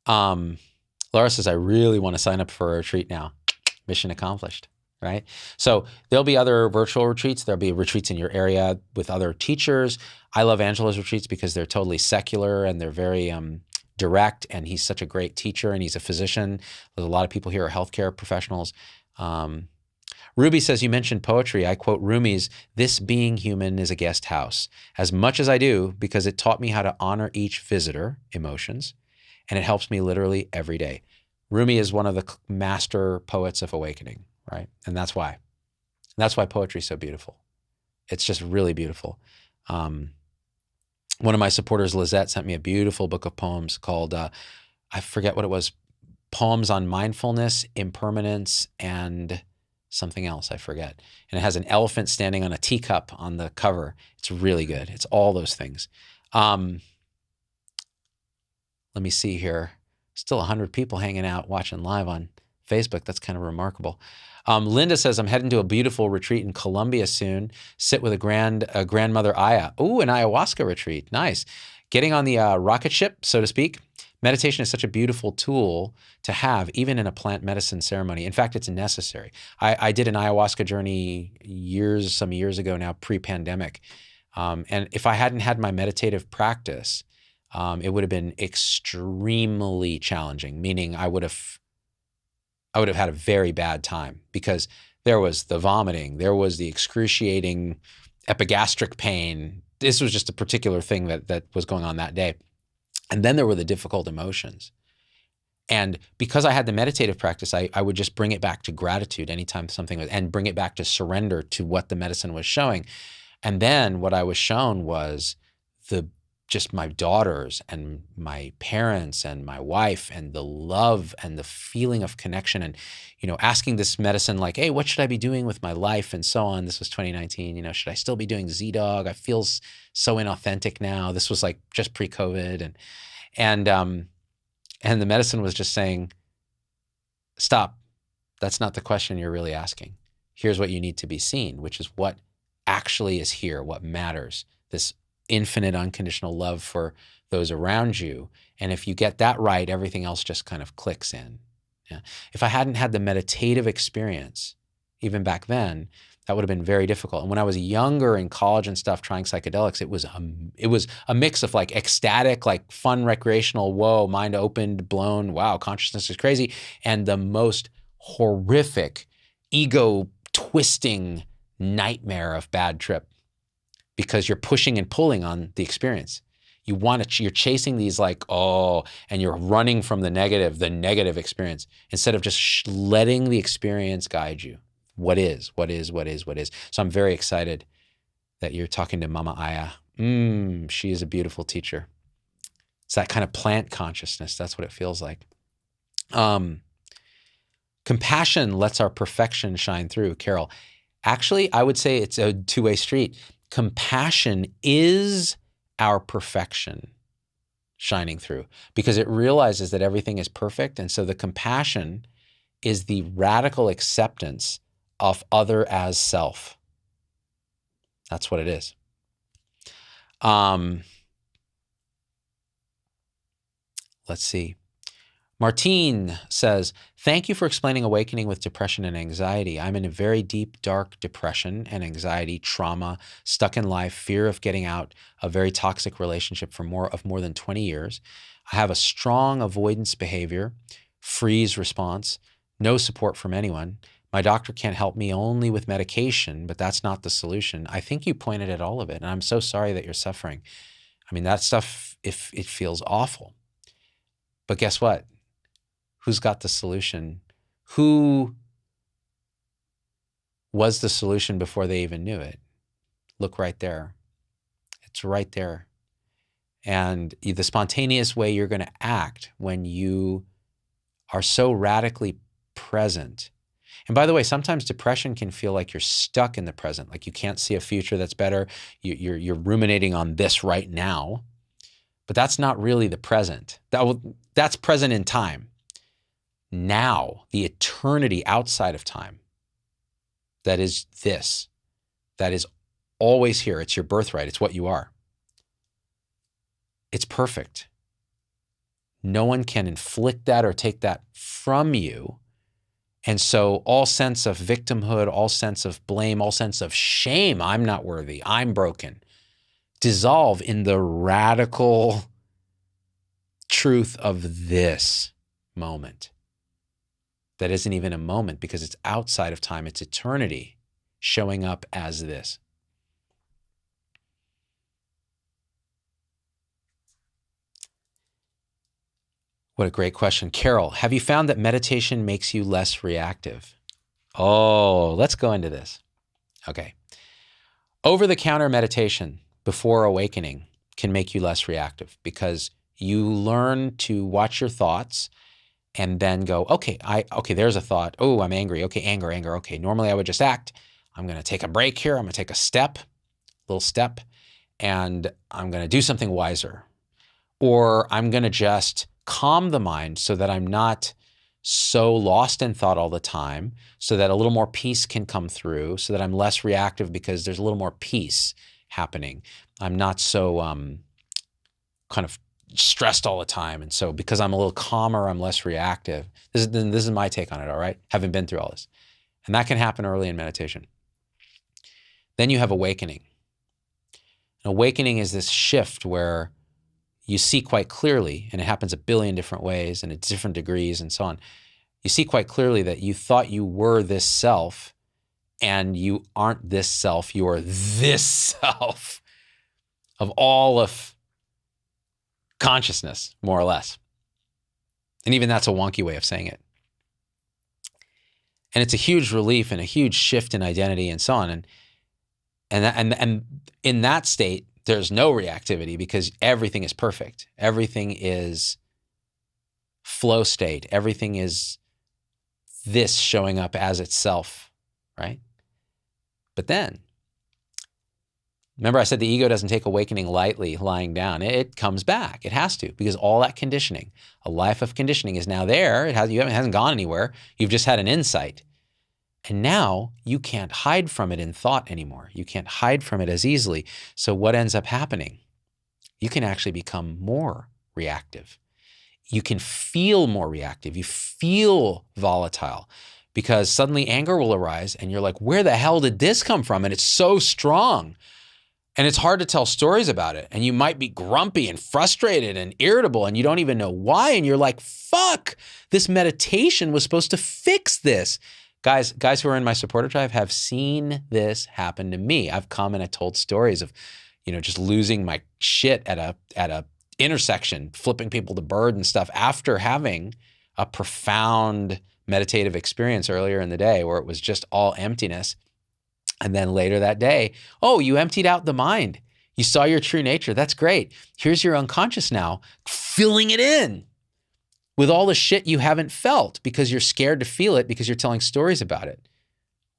Laura says, I really want to sign up for a retreat now. Mission accomplished, right? So there'll be other virtual retreats. There'll be retreats in your area with other teachers. I love Angela's retreats because they're totally secular and they're very direct, and he's such a great teacher and he's a physician. There's a lot of people here are healthcare professionals. Ruby says, you mentioned poetry. I quote Rumi's, "This being human is a guest house. As much as I do, because it taught me how to honor each visitor, emotions, and it helps me literally every day." Rumi is one of the master poets of awakening, right? And that's why. That's why poetry is so beautiful. It's just really beautiful. One of my supporters, Lizette, sent me a beautiful book of poems called, I forget what it was, Poems on Mindfulness, Impermanence, and something else, I forget. And it has an elephant standing on a teacup on the cover. It's really good. It's all those things. Let me see here. Still 100 people hanging out, watching live on Facebook. That's kind of remarkable. Linda says, I'm heading to a beautiful retreat in Colombia soon. Sit with a grandmother Aya. Ooh, an ayahuasca retreat. Nice. Getting on the rocket ship, so to speak. Meditation is such a beautiful tool to have, even in a plant medicine ceremony. In fact, it's necessary. I did an ayahuasca journey some years ago now, pre-pandemic. And if I hadn't had my meditative practice, it would have been extremely challenging, meaning I would have had a very bad time, because there was the vomiting, there was the excruciating epigastric pain. This was just a particular thing that was going on that day. And then there were the difficult emotions. And because I had the meditative practice, I would just bring it back to gratitude anytime something was, and bring it back to surrender to what the medicine was showing. And then what I was shown was just my daughters and my parents and my wife, and the love and the feeling of connection, and, asking this medicine like, hey, what should I be doing with my life? And so on. This was 2019, should I still be doing Z-Dog? I feel so inauthentic now. This was like just pre-COVID. And the medicine was just saying, stop. That's not the question you're really asking. Here's what you need to be seen, which is what actually is here, what matters, this infinite unconditional love for those around you. And if you get that right, everything else just kind of clicks in. Yeah. If I hadn't had the meditative experience, even back then, that would have been very difficult. And when I was younger in college and stuff, trying psychedelics, it was a mix of like ecstatic, like fun, recreational, whoa, mind opened, blown, wow, consciousness is crazy, and the most horrific, ego twisting nightmare of bad trip. Because you're pushing and pulling on the experience. You're chasing these like, and you're running from the negative experience, instead of just letting the experience guide you. What is. So I'm very excited that you're talking to Mama Aya. She is a beautiful teacher. It's that kind of plant consciousness. That's what it feels like. Compassion lets our perfection shine through, Carol. Actually, I would say it's a two-way street. Compassion is our perfection shining through, because it realizes that everything is perfect. And so the compassion is the radical acceptance of other as self. That's what it is. Let's see. Martine says, thank you for explaining awakening with depression and anxiety. I'm in a very deep, dark depression and anxiety, trauma, stuck in life, fear of getting out, a very toxic relationship for more than 20 years. I have a strong avoidance behavior, freeze response, no support from anyone. My doctor can't help me, only with medication, but that's not the solution. I think you pointed at all of it, and I'm so sorry that you're suffering. I mean, that stuff, if it feels awful. But guess what? Who's got the solution? Who was the solution before they even knew it? Look right there. It's right there. And the spontaneous way you're going to act when you are so radically present. And by the way, sometimes depression can feel like you're stuck in the present, like you can't see a future that's better. You're ruminating on this right now. But that's not really the present. That's present in time. Now, the eternity outside of time, that is this, that is always here. It's your birthright. It's what you are. It's perfect. No one can inflict that or take that from you. And so all sense of victimhood, all sense of blame, all sense of shame, I'm not worthy, I'm broken, dissolve in the radical truth of this moment. That isn't even a moment because it's outside of time. It's eternity showing up as this. What a great question. Carol, have you found that meditation makes you less reactive? Oh, let's go into this. Okay. Over-the-counter meditation before awakening can make you less reactive because you learn to watch your thoughts and then go, okay, there's a thought. Oh, I'm angry. Okay, anger. Okay, normally I would just act. I'm going to take a break here. I'm going to take a little step, and I'm going to do something wiser. Or I'm going to just calm the mind so that I'm not so lost in thought all the time, so that a little more peace can come through, so that I'm less reactive because there's a little more peace happening. I'm not so kind of stressed all the time. And so because I'm a little calmer, I'm less reactive. This is my take on it, all right? Having been through all this. And that can happen early in meditation. Then you have awakening. And awakening is this shift where you see quite clearly, and it happens a billion different ways and at different degrees and so on. You see quite clearly that you thought you were this self, and you aren't this self. You are this self of all of consciousness, more or less. And even that's a wonky way of saying it. And it's a huge relief and a huge shift in identity and so on. And in that state, there's no reactivity because everything is perfect. Everything is flow state. Everything is this showing up as itself, right? But then, remember I said the ego doesn't take awakening lightly lying down. It comes back. It has to, because all that conditioning, a life of conditioning is now there. It hasn't gone anywhere. You've just had an insight. And now you can't hide from it in thought anymore. You can't hide from it as easily. So what ends up happening? You can actually become more reactive. You can feel more reactive. You feel volatile because suddenly anger will arise and you're like, where the hell did this come from? And it's so strong. And it's hard to tell stories about it. And you might be grumpy and frustrated and irritable and you don't even know why. And you're like, fuck, this meditation was supposed to fix this. Guys who are in my supporter tribe have seen this happen to me. I've come and I told stories of, just losing my shit at a intersection, flipping people the bird and stuff after having a profound meditative experience earlier in the day where it was just all emptiness. And then later that day, oh, you emptied out the mind. You saw your true nature. That's great. Here's your unconscious now, filling it in with all the shit you haven't felt because you're scared to feel it because you're telling stories about it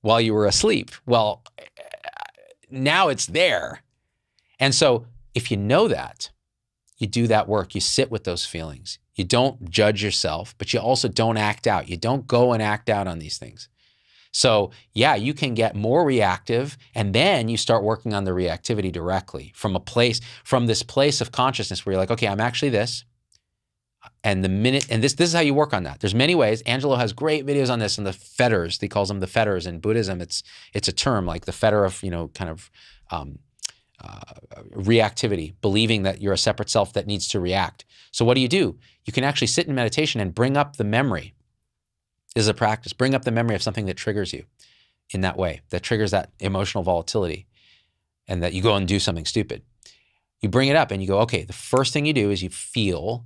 while you were asleep. Well, now it's there. And so if you know that, you do that work. You sit with those feelings. You don't judge yourself, but you also don't act out. You don't go and act out on these things. So yeah, you can get more reactive and then you start working on the reactivity directly from this place of consciousness where you're like, okay, I'm actually this. And this is how you work on that. There's many ways. Angelo has great videos on this and the fetters. He calls them the fetters. In Buddhism, it's a term like the fetter of, reactivity, believing that you're a separate self that needs to react. So what do? You can actually sit in meditation and bring up the memory. This is a practice. Bring up the memory of something that triggers you in that way, that triggers that emotional volatility and that you go and do something stupid. You bring it up and you go, okay, the first thing you do is you feel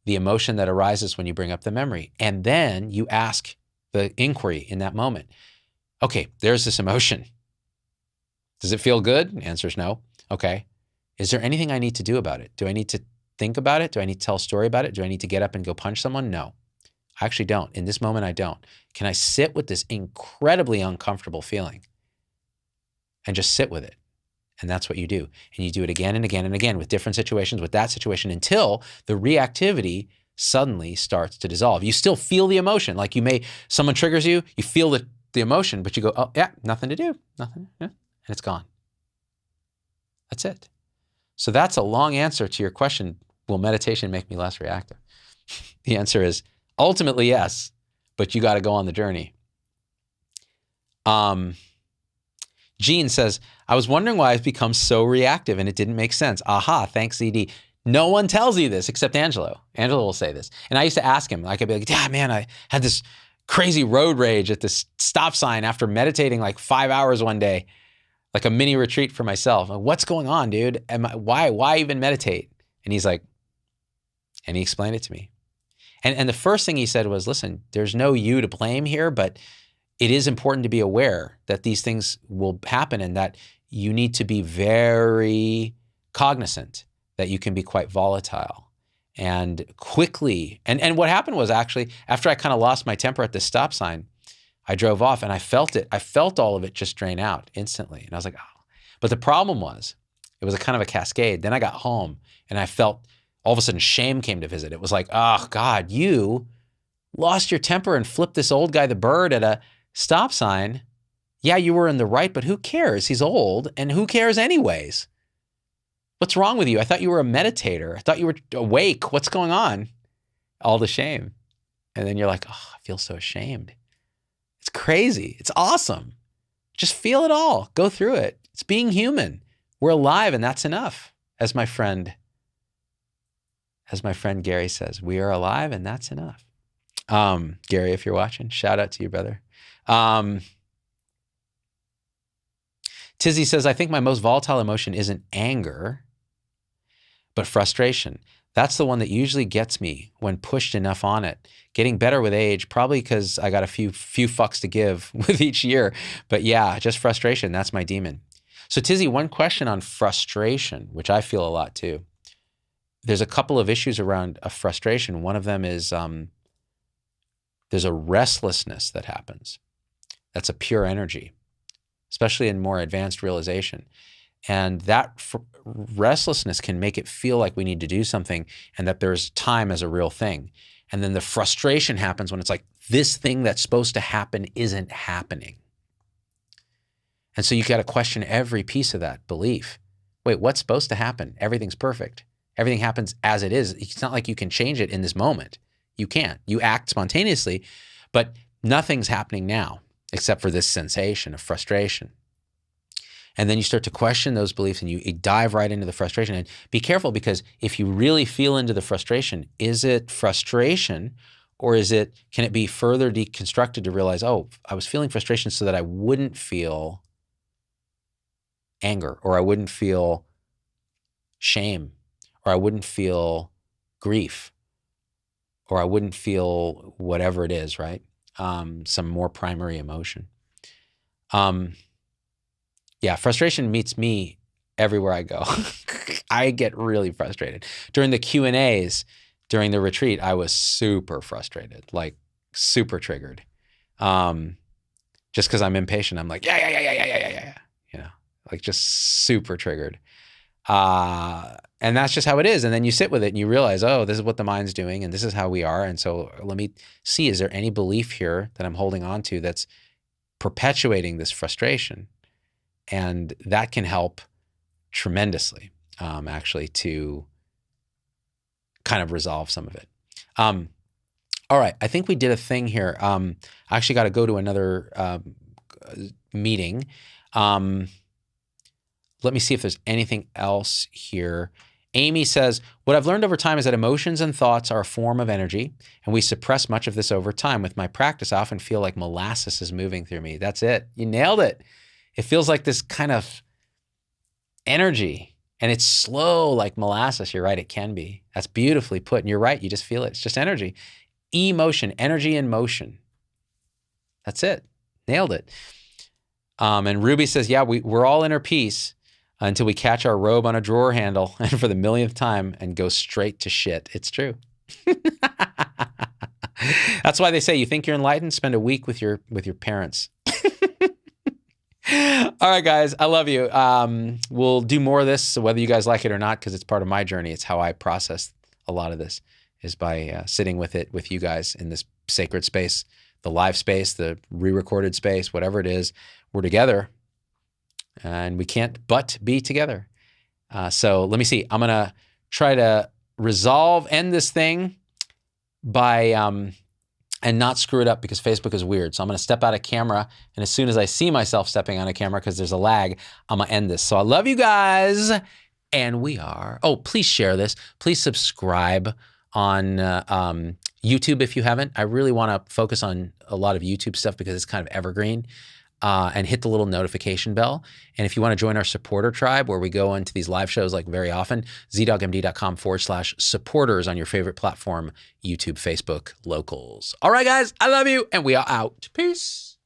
the emotion that arises when you bring up the memory. And then you ask the inquiry in that moment. Okay, there's this emotion. Does it feel good? The answer is no. Okay. Is there anything I need to do about it? Do I need to think about it? Do I need to tell a story about it? Do I need to get up and go punch someone? No, I actually don't. In this moment, I don't. Can I sit with this incredibly uncomfortable feeling and just sit with it And that's what you do. And you do it again and again and again with different situations, with that situation, until the reactivity suddenly starts to dissolve. You still feel the emotion. Like someone triggers you, you feel the emotion, but you go, oh yeah, nothing to do, nothing, yeah, and it's gone. That's it. So that's a long answer to your question, will meditation make me less reactive? The answer is ultimately yes, but you got to go on the journey. Jean says, I was wondering why I've become so reactive and it didn't make sense. Aha, thanks, ED. No one tells you this except Angelo. Angelo will say this. And I used to ask him, like, I'd be like, yeah, man, I had this crazy road rage at this stop sign after meditating like 5 hours one day, like a mini retreat for myself. Like, what's going on, dude? Why even meditate? And he's like, and he explained it to me. And the first thing he said was, listen, there's no you to blame here, but it is important to be aware that these things will happen and that you need to be very cognizant that you can be quite volatile and quickly. And what happened was, actually, after I kind of lost my temper at the stop sign, I drove off and I felt it. I felt all of it just drain out instantly. And I was like, oh. But the problem was, it was a kind of a cascade. Then I got home and I felt all of a sudden shame came to visit. It was like, oh God, you lost your temper and flipped this old guy the bird at a stop sign. Yeah, you were in the right, but who cares? He's old, and who cares anyways? What's wrong with you? I thought you were a meditator. I thought you were awake. What's going on? All the shame. And then you're like, oh, I feel so ashamed. It's crazy. It's awesome. Just feel it all. Go through it. It's being human. We're alive, and that's enough. As my friend Gary says, we are alive, and that's enough. Gary, if you're watching, shout out to you, brother. Tizzy says, I think my most volatile emotion isn't anger, but frustration. That's the one that usually gets me when pushed enough on it. Getting better with age, probably because I got a few fucks to give with each year. But yeah, just frustration. That's my demon. So Tizzy, one question on frustration, which I feel a lot too. There's a couple of issues around a frustration. One of them is there's a restlessness that happens. That's a pure energy, especially in more advanced realization. And that restlessness can make it feel like we need to do something and that there's time as a real thing. And then the frustration happens when it's like, this thing that's supposed to happen isn't happening. And so you got to question every piece of that belief. Wait, what's supposed to happen? Everything's perfect. Everything happens as it is. It's not like you can change it in this moment. You can't. You act spontaneously, but nothing's happening now except for this sensation of frustration. And then you start to question those beliefs and you dive right into the frustration. And be careful, because if you really feel into the frustration, is it frustration, or can it be further deconstructed to realize, oh, I was feeling frustration so that I wouldn't feel anger, or I wouldn't feel shame, or I wouldn't feel grief, or I wouldn't feel whatever it is, right? Some more primary emotion. Yeah, frustration meets me everywhere I go. I get really frustrated. During the Q&As, during the retreat, I was super frustrated, like super triggered. Just because I'm impatient, I'm like, yeah. You know, like just super triggered. And that's just how it is. And then you sit with it and you realize, oh, this is what the mind's doing and this is how we are. And so let me see, is there any belief here that I'm holding on to that's perpetuating this frustration? And that can help tremendously, actually, to kind of resolve some of it. All right, I think we did a thing here. I actually got to go to another meeting. Let me see if there's anything else here. Amy says, what I've learned over time is that emotions and thoughts are a form of energy, and we suppress much of this over time. With my practice, I often feel like molasses is moving through me. That's it. You nailed it. It feels like this kind of energy, and it's slow like molasses. You're right, it can be. That's beautifully put, and you're right, you just feel it. It's just energy. Emotion, energy in motion. That's it. Nailed it. And Ruby says, yeah, we're all inner peace until we catch our robe on a drawer handle and for the millionth time and go straight to shit. It's true. That's why they say, you think you're enlightened? Spend a week with your parents. All right, guys, I love you. We'll do more of this, whether you guys like it or not, because it's part of my journey. It's how I process a lot of this, is by sitting with it with you guys in this sacred space, the live space, the re-recorded space, whatever it is. We're together, and we can't but be together. So let me see. I'm going to try to end this thing by, and not screw it up, because Facebook is weird. So I'm going to step out of camera, and as soon as I see myself stepping on a camera, because there's a lag, I'm going to end this. So I love you guys, and we are, oh, please share this. Please subscribe on YouTube if you haven't. I really want to focus on a lot of YouTube stuff because it's kind of evergreen. And hit the little notification bell. And if you want to join our supporter tribe, where we go into these live shows like very often, zdogmd.com/supporters on your favorite platform, YouTube, Facebook, locals. All right, guys, I love you, and we are out. Peace.